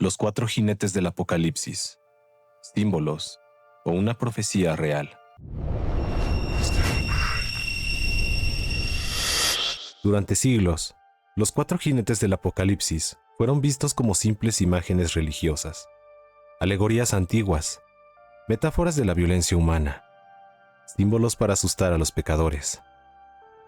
Los cuatro jinetes del Apocalipsis, símbolos o una profecía real. Durante siglos, los cuatro jinetes del Apocalipsis fueron vistos como simples imágenes religiosas, alegorías antiguas, metáforas de la violencia humana, símbolos para asustar a los pecadores.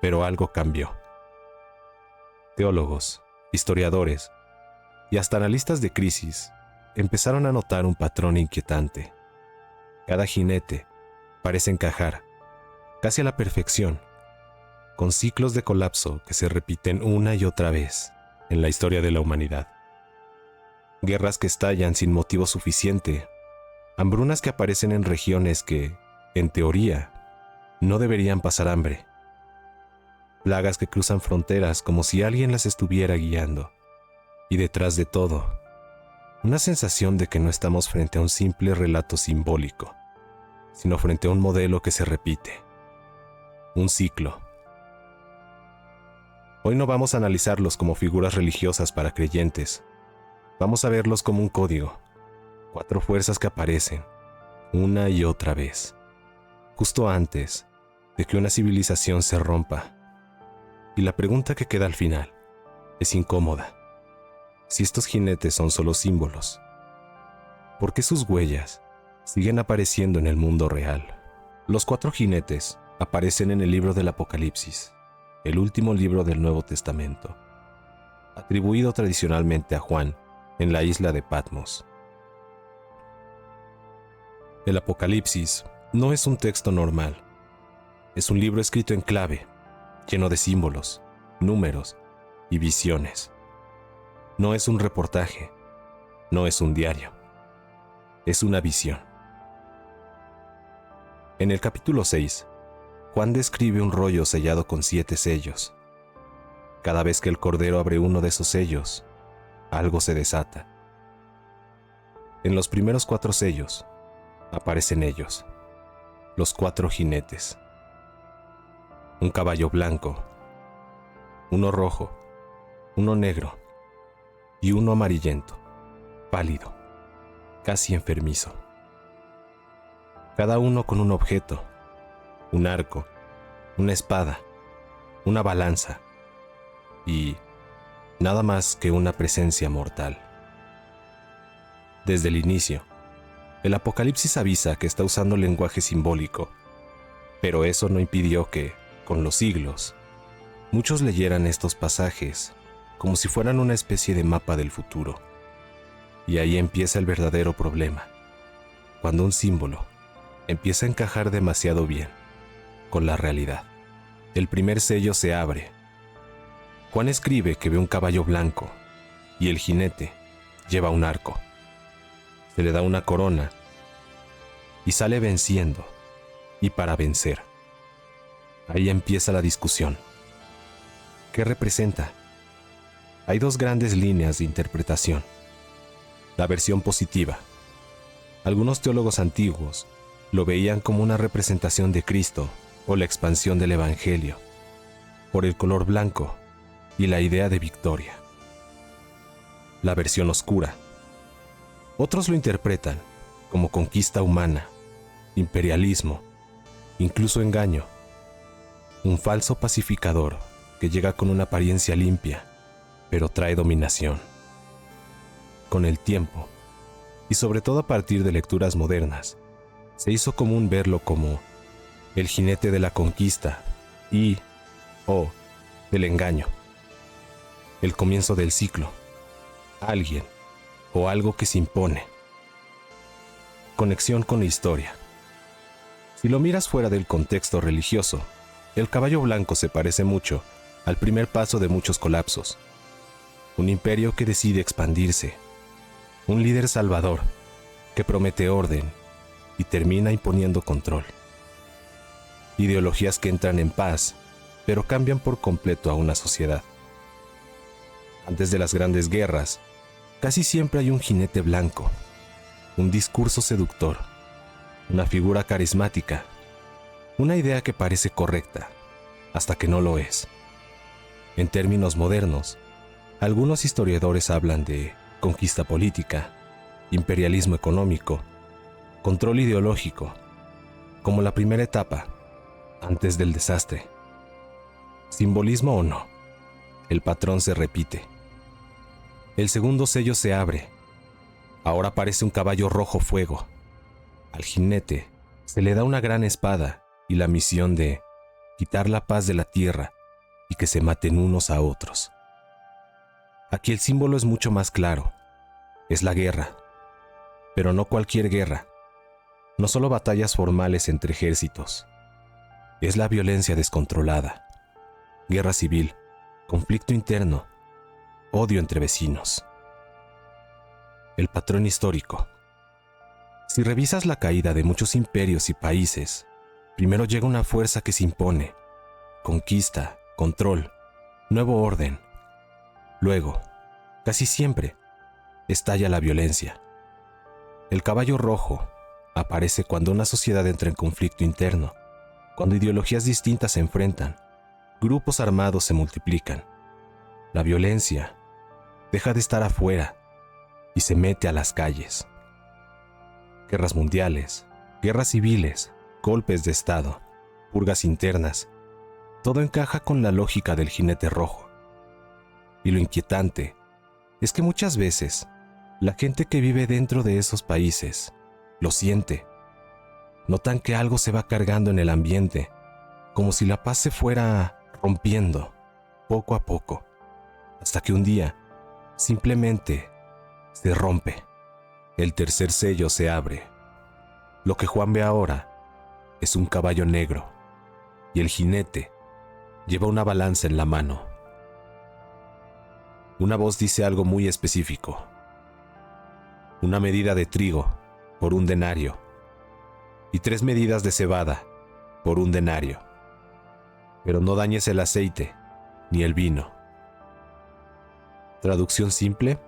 Pero algo cambió. Teólogos, historiadores y hasta analistas de crisis empezaron a notar un patrón inquietante. Cada jinete parece encajar, casi a la perfección, con ciclos de colapso que se repiten una y otra vez en la historia de la humanidad. Guerras que estallan sin motivo suficiente, hambrunas que aparecen en regiones que, en teoría, no deberían pasar hambre, plagas que cruzan fronteras como si alguien las estuviera guiando, y detrás de todo, una sensación de que no estamos frente a un simple relato simbólico, sino frente a un modelo que se repite, un ciclo. Hoy no vamos a analizarlos como figuras religiosas para creyentes, vamos a verlos como un código, cuatro fuerzas que aparecen una y otra vez, justo antes de que una civilización se rompa. Y la pregunta que queda al final es incómoda. Si estos jinetes son solo símbolos, ¿por qué sus huellas siguen apareciendo en el mundo real? Los cuatro jinetes aparecen en el libro del Apocalipsis, el último libro del Nuevo Testamento, atribuido tradicionalmente a Juan en la isla de Patmos. El Apocalipsis no es un texto normal, es un libro escrito en clave, lleno de símbolos, números y visiones. No es un reportaje, no es un diario, es una visión. En el capítulo 6, Juan describe un rollo sellado con 7 sellos. Cada vez que el Cordero abre uno de esos sellos, algo se desata. En los primeros 4 sellos, aparecen ellos, los 4 jinetes. Un caballo blanco, uno rojo, uno negro y uno amarillento, pálido, casi enfermizo. Cada uno con un objeto, un arco, una espada, una balanza y nada más que una presencia mortal. Desde el inicio, el Apocalipsis avisa que está usando lenguaje simbólico, pero eso no impidió que, con los siglos, muchos leyeran estos pasajes como si fueran una especie de mapa del futuro. Y ahí empieza el verdadero problema, cuando un símbolo empieza a encajar demasiado bien con la realidad. El primer sello se abre. Juan escribe que ve un caballo blanco y el jinete lleva un arco. Se le da una corona y sale venciendo y para vencer. Ahí empieza la discusión. ¿Qué representa? Hay 2 grandes líneas de interpretación. La versión positiva. Algunos teólogos antiguos lo veían como una representación de Cristo o la expansión del Evangelio, por el color blanco y la idea de victoria. La versión oscura. Otros lo interpretan como conquista humana, imperialismo, incluso engaño. Un falso pacificador que llega con una apariencia limpia, pero trae dominación. Con el tiempo, y sobre todo a partir de lecturas modernas, se hizo común verlo como el jinete de la conquista o del engaño, el comienzo del ciclo, alguien o algo que se impone. Conexión con la historia. Si lo miras fuera del contexto religioso, el caballo blanco se parece mucho al primer paso de muchos colapsos. Un imperio que decide expandirse, un líder salvador que promete orden y termina imponiendo control. Ideologías que entran en paz, pero cambian por completo a una sociedad. Antes de las grandes guerras, casi siempre hay un jinete blanco, un discurso seductor, una figura carismática, una idea que parece correcta, hasta que no lo es. En términos modernos, algunos historiadores hablan de conquista política, imperialismo económico, control ideológico, como la primera etapa, antes del desastre. Simbolismo o no, el patrón se repite. El segundo sello se abre. Ahora aparece un caballo rojo fuego. Al jinete se le da una gran espada y la misión de quitar la paz de la tierra y que se maten unos a otros. Aquí el símbolo es mucho más claro. Es la guerra. Pero no cualquier guerra. No solo batallas formales entre ejércitos. Es la violencia descontrolada. Guerra civil, conflicto interno, odio entre vecinos. El patrón histórico. Si revisas la caída de muchos imperios y países, primero llega una fuerza que se impone, conquista, control, nuevo orden. Luego, casi siempre, estalla la violencia. El caballo rojo aparece cuando una sociedad entra en conflicto interno, cuando ideologías distintas se enfrentan, grupos armados se multiplican. La violencia deja de estar afuera y se mete a las calles. Guerras mundiales, guerras civiles, golpes de estado, purgas internas, todo encaja con la lógica del jinete rojo. Y lo inquietante es que muchas veces la gente que vive dentro de esos países lo siente. Notan que algo se va cargando en el ambiente, como si la paz se fuera rompiendo poco a poco, hasta que un día simplemente se rompe. El tercer sello se abre. Lo que Juan ve ahora es un caballo negro y el jinete lleva una balanza en la mano. Una voz dice algo muy específico. Una medida de trigo por 1 denario y 3 medidas de cebada por 1 denario. Pero no dañes el aceite ni el vino. Traducción simple: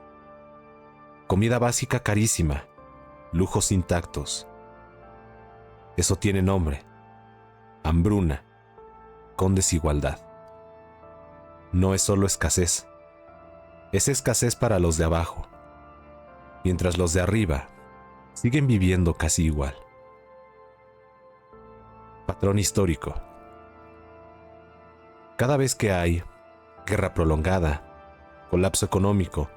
comida básica carísima, lujos intactos. Eso tiene nombre: hambruna, con desigualdad. No es solo escasez, es escasez para los de abajo, mientras los de arriba siguen viviendo casi igual. Patrón histórico. Cada vez que hay guerra prolongada, colapso económico,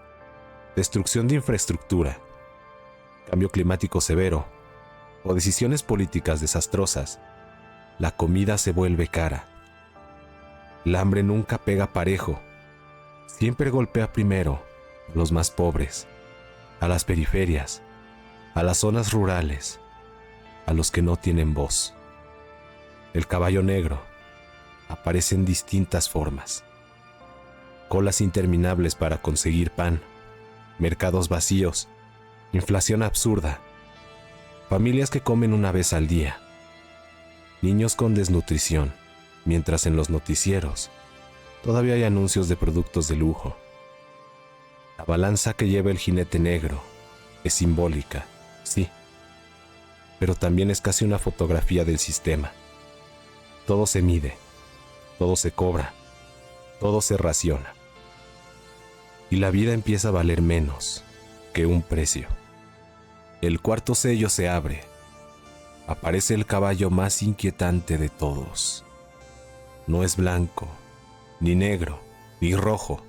destrucción de infraestructura, cambio climático severo o decisiones políticas desastrosas, la comida se vuelve cara. El hambre nunca pega parejo, siempre golpea primero a los más pobres, a las periferias, a las zonas rurales, a los que no tienen voz. El caballo negro aparece en distintas formas. Colas interminables para conseguir pan, mercados vacíos, inflación absurda, familias que comen una vez al día, niños con desnutrición, mientras en los noticieros todavía hay anuncios de productos de lujo. La balanza que lleva el jinete negro es simbólica, sí, pero también es casi una fotografía del sistema. Todo se mide, todo se cobra, todo se raciona. Y la vida empieza a valer menos que un precio. El cuarto sello se abre. Aparece el caballo más inquietante de todos. No es blanco, ni negro, ni rojo.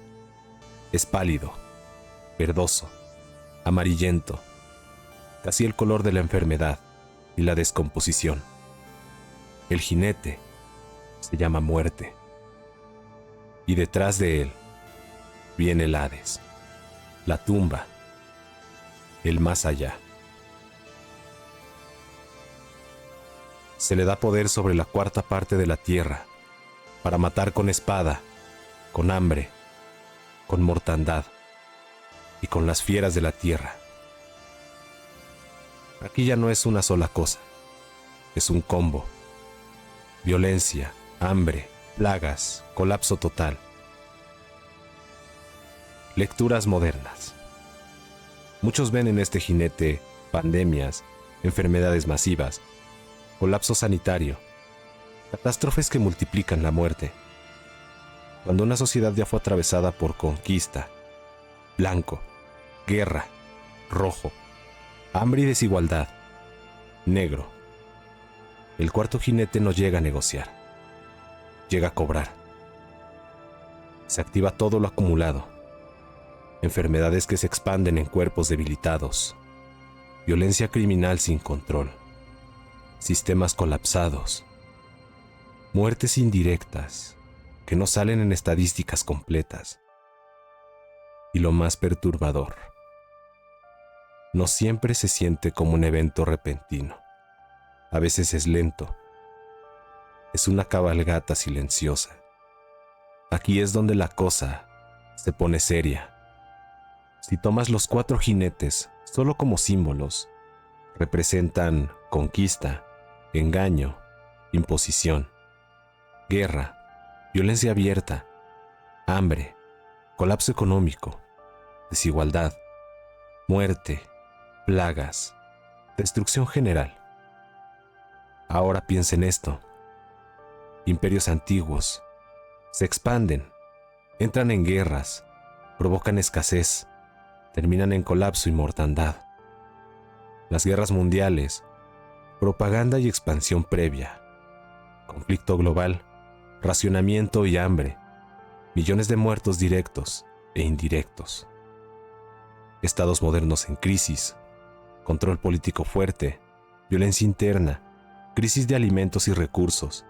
Es pálido, verdoso, amarillento, casi el color de la enfermedad y la descomposición. El jinete se llama muerte. Y detrás de él viene el Hades, la tumba, el más allá. Se le da poder sobre la cuarta parte de la tierra para matar con espada, con hambre, con mortandad y con las fieras de la tierra. Aquí ya no es una sola cosa, es un combo. Violencia, hambre, plagas, colapso total. Lecturas modernas. Muchos ven en este jinete pandemias, enfermedades masivas, colapso sanitario, catástrofes que multiplican la muerte. Cuando una sociedad ya fue atravesada por conquista, blanco, guerra, rojo, hambre y desigualdad, negro. El cuarto jinete no llega a negociar, llega a cobrar. Se activa todo lo acumulado, enfermedades que se expanden en cuerpos debilitados, violencia criminal sin control, sistemas colapsados, muertes indirectas que no salen en estadísticas completas. Y lo más perturbador, no siempre se siente como un evento repentino. A veces es lento. Es una cabalgata silenciosa. Aquí es donde la cosa se pone seria. Si tomas los 4 jinetes solo como símbolos, representan conquista, engaño, imposición, guerra, violencia abierta, hambre, colapso económico, desigualdad, muerte, plagas, destrucción general. Ahora piensa en esto. Imperios antiguos se expanden, entran en guerras, provocan escasez, terminan en colapso y mortandad. Las guerras mundiales, propaganda y expansión previa, conflicto global, racionamiento y hambre, millones de muertos directos e indirectos. Estados modernos en crisis, control político fuerte, violencia interna, crisis de alimentos y recursos,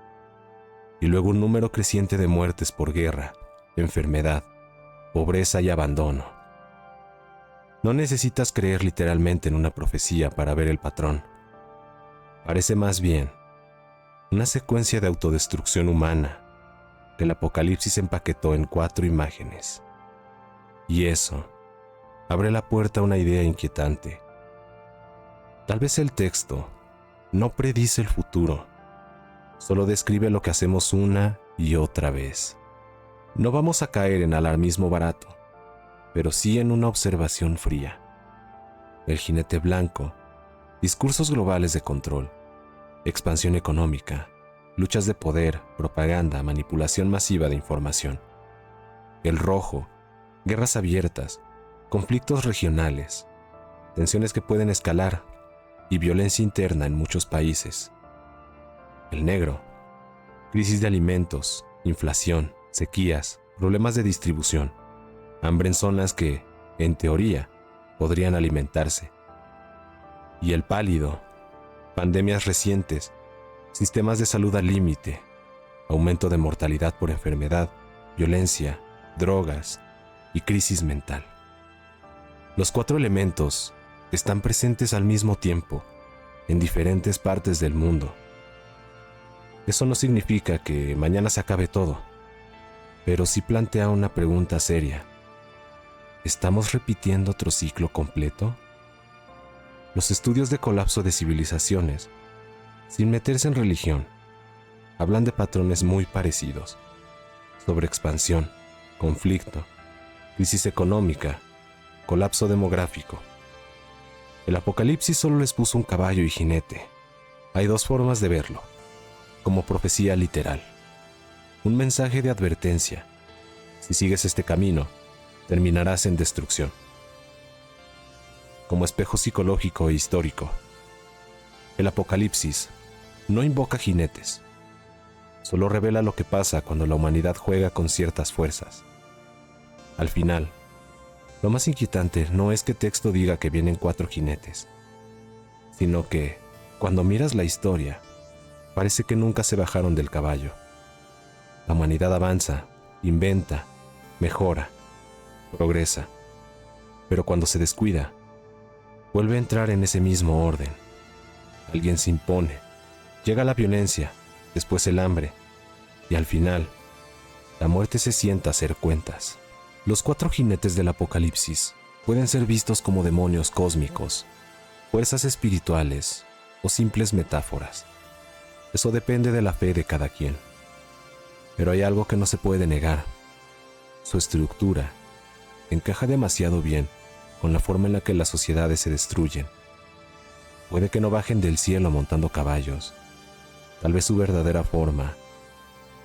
y luego un número creciente de muertes por guerra, enfermedad, pobreza y abandono. No necesitas creer literalmente en una profecía para ver el patrón. Parece más bien una secuencia de autodestrucción humana que el Apocalipsis empaquetó en 4 imágenes. Y eso abre la puerta a una idea inquietante. Tal vez el texto no predice el futuro, solo describe lo que hacemos una y otra vez. No vamos a caer en alarmismo barato, pero sí en una observación fría. El jinete blanco, discursos globales de control, expansión económica, luchas de poder, propaganda, manipulación masiva de información. El rojo, guerras abiertas, conflictos regionales, tensiones que pueden escalar y violencia interna en muchos países. El negro, crisis de alimentos, inflación, sequías, problemas de distribución, hambre en zonas que, en teoría, podrían alimentarse. Y el pálido, pandemias recientes, sistemas de salud al límite, aumento de mortalidad por enfermedad, violencia, drogas y crisis mental. Los 4 elementos están presentes al mismo tiempo en diferentes partes del mundo. Eso no significa que mañana se acabe todo, pero sí plantea una pregunta seria. ¿Estamos repitiendo otro ciclo completo? Los estudios de colapso de civilizaciones, sin meterse en religión, hablan de patrones muy parecidos, sobre expansión, conflicto, crisis económica, colapso demográfico. El Apocalipsis solo les puso un caballo y jinete. Hay 2 formas de verlo, como profecía literal. Un mensaje de advertencia. Si sigues este camino, terminarás en destrucción. Como espejo psicológico e histórico. El Apocalipsis no invoca jinetes. Solo revela lo que pasa cuando la humanidad juega con ciertas fuerzas. Al final, lo más inquietante no es que texto diga que vienen 4 jinetes, sino que, cuando miras la historia, parece que nunca se bajaron del caballo. La humanidad avanza, inventa, mejora, progresa, pero cuando se descuida, vuelve a entrar en ese mismo orden. Alguien se impone, llega la violencia, después el hambre, y al final, la muerte se sienta a hacer cuentas. Los 4 jinetes del Apocalipsis pueden ser vistos como demonios cósmicos, fuerzas espirituales o simples metáforas. Eso depende de la fe de cada quien. Pero hay algo que no se puede negar. Su estructura encaja demasiado bien con la forma en la que las sociedades se destruyen. Puede que no bajen del cielo montando caballos. Tal vez su verdadera forma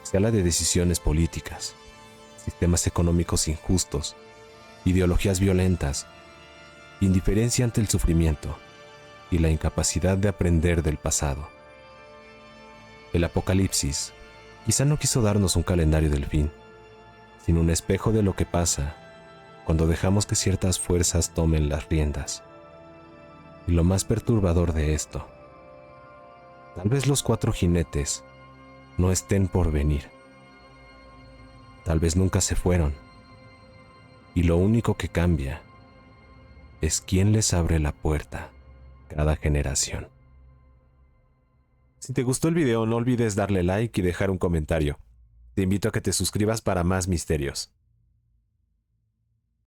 sea la de decisiones políticas, sistemas económicos injustos, ideologías violentas indiferencia ante el sufrimiento y la incapacidad de aprender del pasado. El Apocalipsis quizá no quiso darnos un calendario del fin, sino un espejo de lo que pasa cuando dejamos que ciertas fuerzas tomen las riendas. Y lo más perturbador de esto, tal vez los 4 jinetes no estén por venir. Tal vez nunca se fueron. Y lo único que cambia es quién les abre la puerta cada generación. Si te gustó el video, no olvides darle like y dejar un comentario. Te invito a que te suscribas para más misterios.